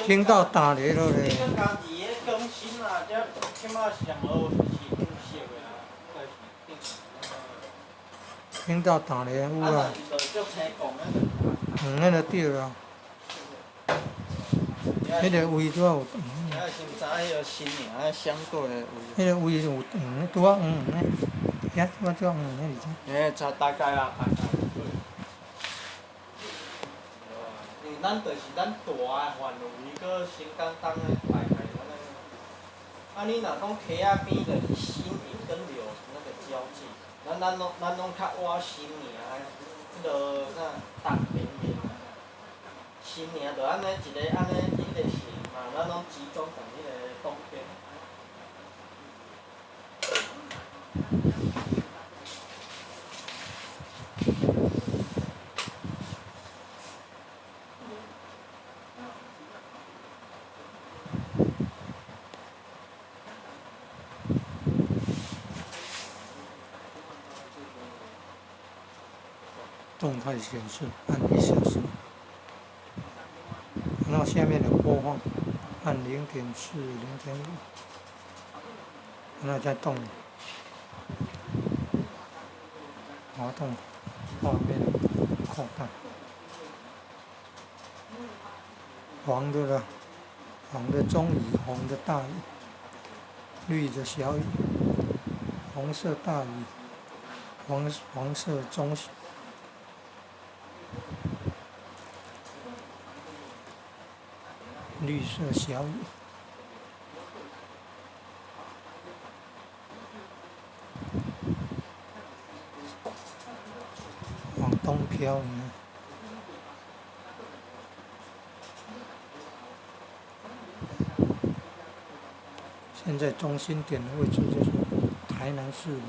听到打雷了嘞！你讲家己个更新啊，这起码上路是更新的啊，听到打雷有啊，就青讲那迄个对啦，迄个位拄仔有先知迄个新娘相对的位。迄个位有拄仔诶，遐拄仔拄仔迄而且。差大概啊，因为咱就是咱大诶范围，搁新港东诶大概安尼。啊，你若讲溪仔边就是新营跟柳那个交界，咱拢较挖新尔，迄个啥东平面，新尔就安尼一个安尼一个线嘛，咱拢集中在迄个东边。动态显示按1小时，然后下面的播放按0.4、0.5，然后再动，滑动画面扩大，黄的了，黄的中雨，红的大雨，绿的小雨，红色大雨，黄色中雨。绿色小雨，往东飘呢。现在中心点的位置就是台南市了。